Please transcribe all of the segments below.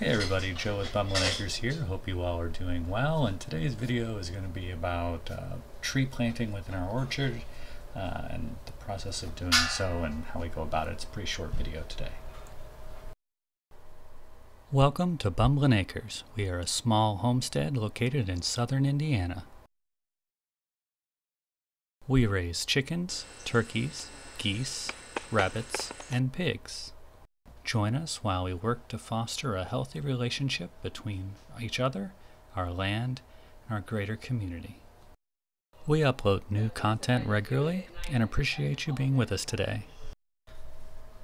Hey everybody, Joe with Bumbling Acres here. Hope you all are doing well, and today's video is going to be about tree planting within our orchard and the process of doing so and how we go about it. It's a pretty short video today. Welcome to Bumbling Acres. We are a small homestead located in southern Indiana. We raise chickens, turkeys, geese, rabbits, and pigs. Join us while we work to foster a healthy relationship between each other, our land, and our greater community. We upload new content regularly and appreciate you being with us today.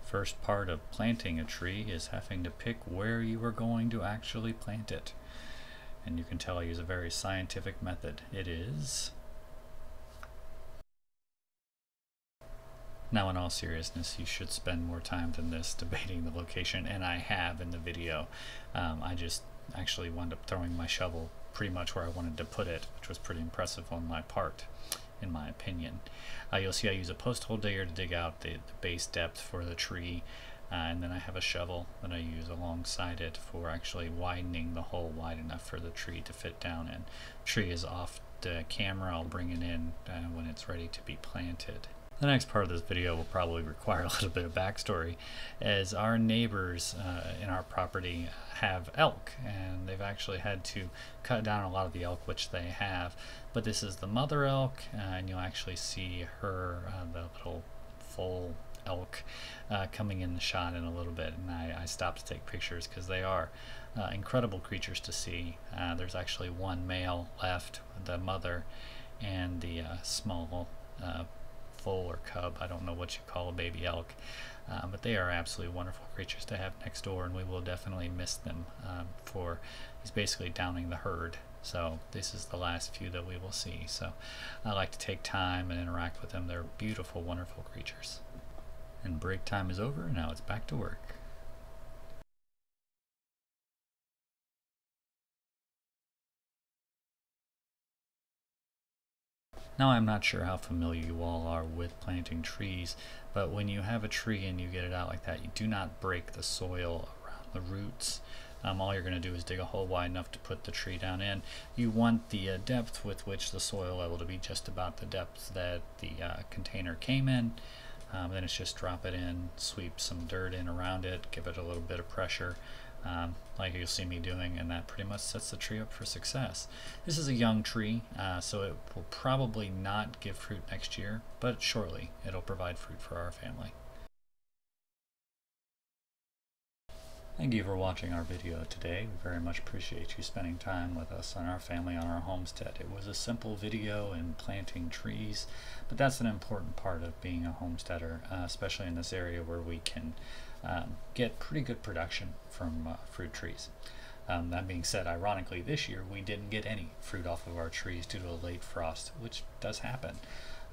First part of planting a tree is having to pick where you are going to actually plant it. And you can tell I use a very scientific method. It is... Now, in all seriousness, you should spend more time than this debating the location, and I have in the video. I just actually wound up throwing my shovel pretty much where I wanted to put it, which was pretty impressive on my part, in my opinion. You'll see I use a post hole digger to dig out the base depth for the tree, and then I have a shovel that I use alongside it for actually widening the hole wide enough for the tree to fit down in. The tree is off the camera. I'll bring it in when it's ready to be planted. The next part of this video will probably require a little bit of backstory, as our neighbors in our property have elk, and they've actually had to cut down a lot of the elk which they have. But this is the mother elk, and you'll actually see her, the little foal elk, coming in the shot in a little bit, and I stopped to take pictures because they are incredible creatures to see. There's actually one male left, the mother, and the small foal or cub, I don't know what you call a baby elk, but they are absolutely wonderful creatures to have next door, and we will definitely miss them. He's basically downing the herd, so this is the last few that we will see. So I like to take time and interact with them. They're beautiful, wonderful creatures. And break time is over. Now it's back to work. Now, I'm not sure how familiar you all are with planting trees, but when you have a tree and you get it out like that, you do not break the soil around the roots. All you're going to do is dig a hole wide enough to put the tree down in. You want the depth with which the soil level to be just about the depth that the container came in. Then it's just drop it in, sweep some dirt in around it, give it a little bit of pressure, like you'll see me doing, and that pretty much sets the tree up for success. This is a young tree, so it will probably not give fruit next year, but shortly it'll provide fruit for our family. Thank you for watching our video today. We very much appreciate you spending time with us on our family, on our homestead. It was a simple video in planting trees, but that's an important part of being a homesteader, especially in this area where we can get pretty good production from fruit trees. That being said, ironically, this year we didn't get any fruit off of our trees due to a late frost, which does happen.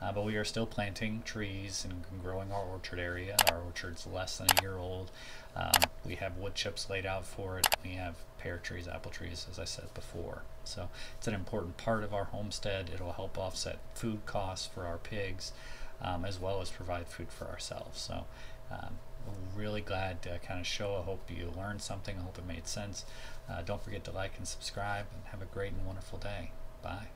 But we are still planting trees and growing our orchard area. Our orchard's less than a year old. We have wood chips laid out for it. We have pear trees, apple trees, as I said before. So it's an important part of our homestead. It'll help offset food costs for our pigs, as well as provide food for ourselves. So we're really glad to kind of show. I hope you learned something. I hope it made sense. Don't forget to like and subscribe, and have a great and wonderful day. Bye.